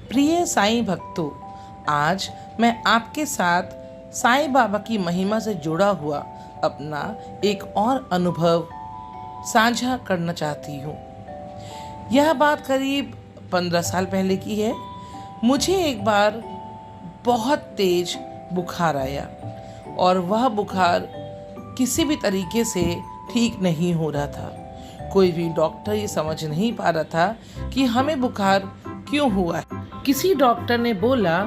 प्रिय साईं भक्तों, आज मैं आपके साथ साईं बाबा की महिमा से जुड़ा हुआ अपना एक और अनुभव साझा करना चाहती हूँ। यह बात करीब 15 साल पहले की है। मुझे एक बार बहुत तेज बुखार आया और वह बुखार किसी भी तरीके से ठीक नहीं हो रहा था। कोई भी डॉक्टर ये समझ नहीं पा रहा था कि हमें बुखार क्यों हुआ है। किसी डॉक्टर ने बोला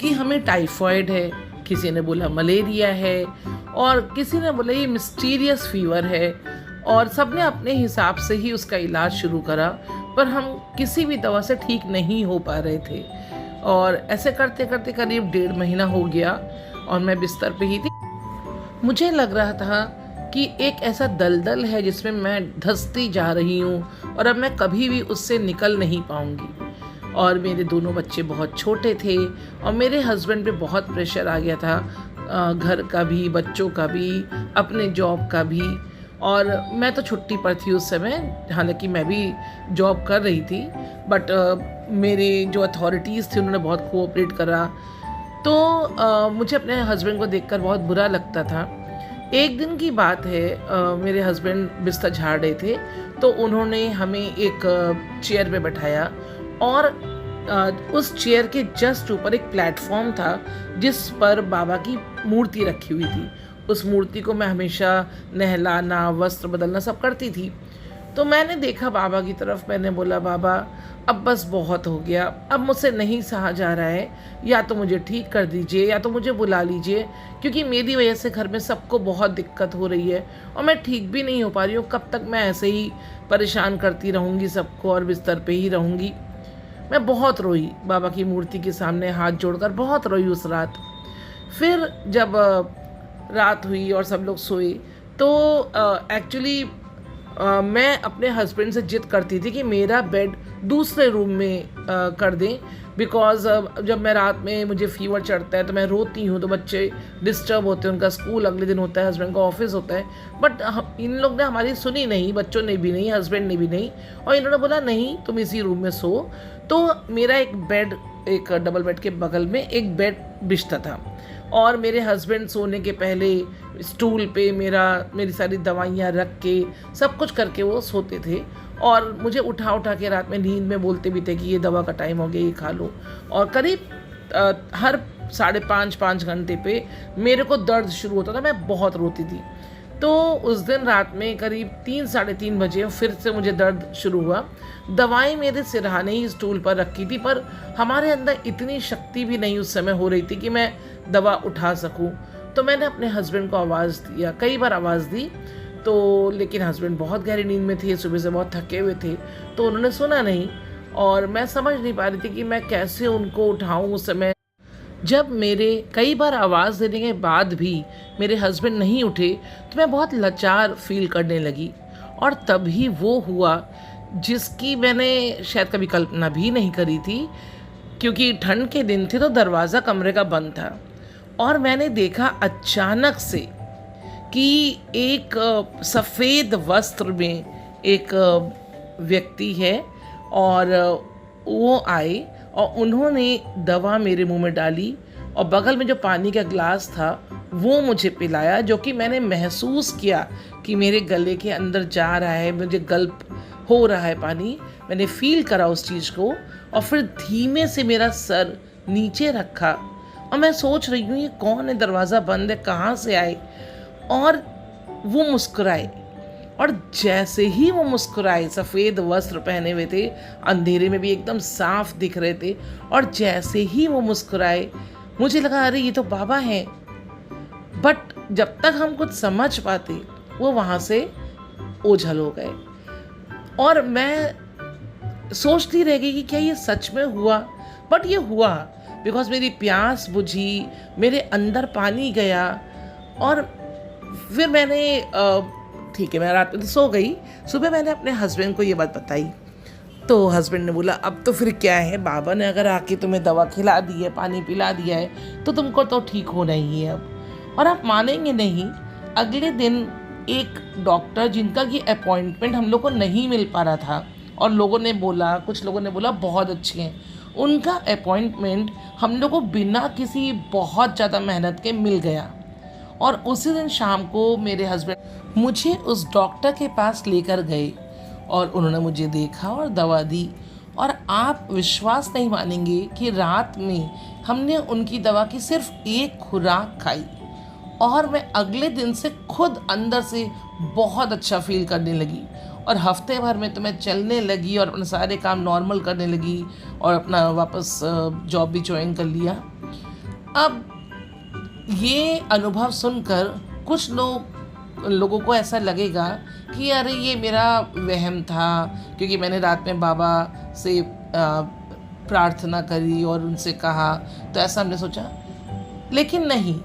कि हमें टाइफाइड है, किसी ने बोला मलेरिया है और किसी ने बोला ये मिस्टीरियस फीवर है, और सबने अपने हिसाब से ही उसका इलाज शुरू करा, पर हम किसी भी दवा से ठीक नहीं हो पा रहे थे। और ऐसे करते करते करीब 1.5 महीना हो गया और मैं बिस्तर पे ही थी। मुझे लग रहा था कि एक ऐसा दलदल है जिसमें मैं धंसती जा रही हूँ और अब मैं कभी भी उससे निकल नहीं पाऊँगी। और मेरे दोनों बच्चे बहुत छोटे थे और मेरे हस्बैंड पे बहुत प्रेशर आ गया था, घर का भी, बच्चों का भी, अपने जॉब का भी। और मैं तो छुट्टी पर थी उस समय, हालांकि मैं भी जॉब कर रही थी, बट मेरे जो अथॉरिटीज़ थे उन्होंने बहुत कोऑपरेट करा। तो मुझे अपने हस्बैंड को देखकर बहुत बुरा लगता था। एक दिन की बात है, मेरे हस्बैंड बिस्तर झाड़ रहे थे तो उन्होंने हमें एक चेयर पे बैठाया और उस चेयर के जस्ट ऊपर एक प्लेटफॉर्म था जिस पर बाबा की मूर्ति रखी हुई थी। उस मूर्ति को मैं हमेशा नहलाना, वस्त्र बदलना सब करती थी। तो मैंने देखा बाबा की तरफ, मैंने बोला बाबा अब बस बहुत हो गया, अब मुझसे नहीं सहा जा रहा है, या तो मुझे ठीक कर दीजिए या तो मुझे बुला लीजिए, क्योंकि मेरी वजह से घर में सबको बहुत दिक्कत हो रही है और मैं ठीक भी नहीं हो पा रही हूँ। कब तक मैं ऐसे ही परेशान करती रहूँगी सबको और बिस्तर पे ही रहूँगी। मैं बहुत रोई, बाबा की मूर्ति के सामने हाथ जोड़कर बहुत रोई उस रात। फिर जब रात हुई और सब लोग सोए तो एक्चुअली मैं अपने हस्बैंड से जिद करती थी कि मेरा बेड दूसरे रूम में कर दें, बिकॉज़ जब मैं रात में मुझे फीवर चढ़ता है तो मैं रोती हूँ, तो बच्चे डिस्टर्ब होते हैं, उनका स्कूल अगले दिन होता है, हस्बैंड का ऑफिस होता है। बट इन लोग ने हमारी सुनी नहीं, बच्चों ने भी नहीं, हस्बैंड ने भी नहीं, और इन्होंने बोला नहीं तुम इसी रूम में सो। तो मेरा एक बेड, एक डबल बेड के बगल में एक बेड बिछता था और मेरे हस्बैंड सोने के पहले स्टूल पे मेरी सारी दवाइयाँ रख के सब कुछ करके वो सोते थे और मुझे उठा उठा के रात में नींद में बोलते भी थे कि ये दवा का टाइम हो गया, ये खा लो। और करीब हर 5.5 घंटे पे मेरे को दर्द शुरू होता था, मैं बहुत रोती थी। तो उस दिन रात में करीब 3-3:30 बजे फिर से मुझे दर्द शुरू हुआ। दवाई मेरे सिरहाने ही स्टूल पर रखी थी, पर हमारे अंदर इतनी शक्ति भी नहीं उस समय हो रही थी कि मैं दवा उठा सकूं। तो मैंने अपने हस्बैंड को आवाज़ दिया, कई बार आवाज़ दी, तो लेकिन हस्बैंड बहुत गहरी नींद में थे, सुबह से बहुत थके हुए थे, तो उन्होंने सुना नहीं और मैं समझ नहीं पा रही थी कि मैं कैसे उनको उठाऊं उस समय। जब मेरे कई बार आवाज़ देने के बाद भी मेरे हस्बैंड नहीं उठे तो मैं बहुत लाचार फील करने लगी। और तभी वो हुआ जिसकी मैंने शायद कभी कल्पना भी नहीं करी थी, क्योंकि ठंड के दिन थे तो दरवाज़ा कमरे का बंद था और मैंने देखा अचानक से कि एक सफ़ेद वस्त्र में एक व्यक्ति है और वो आए और उन्होंने दवा मेरे मुंह में डाली और बगल में जो पानी का ग्लास था वो मुझे पिलाया, जो कि मैंने महसूस किया कि मेरे गले के अंदर जा रहा है, मुझे गल्प हो रहा है पानी। मैंने फील करा उस चीज़ को और फिर धीमे से मेरा सर नीचे रखा और मैं सोच रही हूँ ये कौन है, दरवाज़ा बंद है, कहाँ से आए। और वो मुस्कुराए और जैसे ही वो मुस्कुराए, सफ़ेद वस्त्र पहने हुए थे, अंधेरे में भी एकदम साफ दिख रहे थे, और जैसे ही वो मुस्कुराए मुझे लगा अरे ये तो बाबा हैं। बट जब तक हम कुछ समझ पाते वो वहाँ से ओझल हो गए और मैं सोचती रह गई कि क्या ये सच में हुआ। बट ये हुआ, बिकॉज मेरी प्यास बुझी, मेरे अंदर पानी गया। और फिर मैंने ठीक है, मैं रात में तो सो गई। सुबह मैंने अपने हस्बैंड को ये बात बताई तो हस्बैंड ने बोला अब तो फिर क्या है, बाबा ने अगर आके तुम्हें दवा खिला दी है, पानी पिला दिया है, तो तुमको तो ठीक होना ही है अब। और आप मानेंगे नहीं, अगले दिन एक डॉक्टर जिनका कि अपॉइंटमेंट हम लोग को नहीं मिल पा रहा था, और लोगों ने बोला, कुछ लोगों ने बोला बहुत अच्छे हैं, उनका अपॉइंटमेंट हम लोग को बिना किसी बहुत ज़्यादा मेहनत के मिल गया। और उसी दिन शाम को मेरे हस्बैंड मुझे उस डॉक्टर के पास लेकर गए और उन्होंने मुझे देखा और दवा दी। और आप विश्वास नहीं मानेंगे कि रात में हमने उनकी दवा की सिर्फ एक खुराक खाई और मैं अगले दिन से खुद अंदर से बहुत अच्छा फील करने लगी। और हफ्ते भर में तो मैं चलने लगी और अपने सारे काम नॉर्मल करने लगी और अपना वापस जॉब भी ज्वाइन कर लिया। अब ये अनुभव सुनकर कुछ लोगों को ऐसा लगेगा कि अरे ये मेरा वहम था, क्योंकि मैंने रात में बाबा से प्रार्थना करी और उनसे कहा, तो ऐसा हमने सोचा। लेकिन नहीं,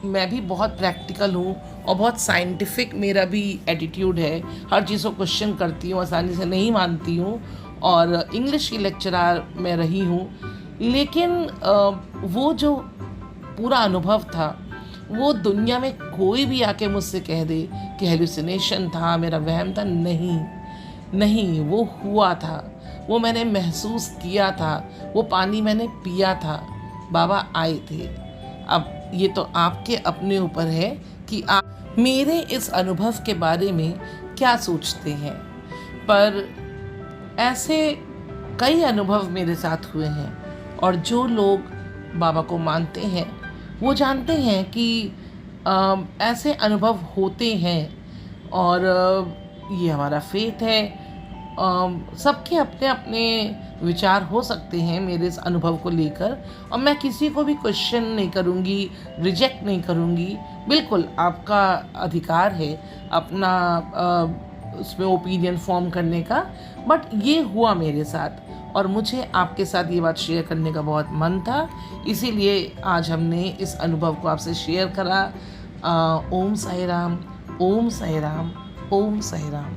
मैं भी बहुत प्रैक्टिकल हूँ और बहुत साइंटिफिक मेरा भी एटीट्यूड है। हर चीज़ को क्वेश्चन करती हूँ, आसानी से नहीं मानती हूँ। और इंग्लिश की लेक्चरर मैं रही हूँ। लेकिन वो जो पूरा अनुभव था, वो दुनिया में कोई भी आके मुझसे कह दे कि हेलुसिनेशन था, मेरा वहम था, नहीं, वो हुआ था, वो मैंने महसूस किया था, वो पानी मैंने पिया था, बाबा आए थे। अब ये तो आपके अपने ऊपर है कि आप मेरे इस अनुभव के बारे में क्या सोचते हैं। पर ऐसे कई अनुभव मेरे साथ हुए हैं और जो लोग बाबा को मानते हैं वो जानते हैं कि ऐसे अनुभव होते हैं। और ये हमारा फेथ है। सबके अपने अपने विचार हो सकते हैं मेरे इस अनुभव को लेकर, और मैं किसी को भी क्वेश्चन नहीं करूँगी, रिजेक्ट नहीं करूँगी। बिल्कुल आपका अधिकार है अपना उसमें ओपिनियन फॉर्म करने का। बट ये हुआ मेरे साथ और मुझे आपके साथ ये बात शेयर करने का बहुत मन था, इसीलिए आज हमने इस अनुभव को आपसे शेयर करा। ओम साई राम, ओम साई राम, ओम साई राम।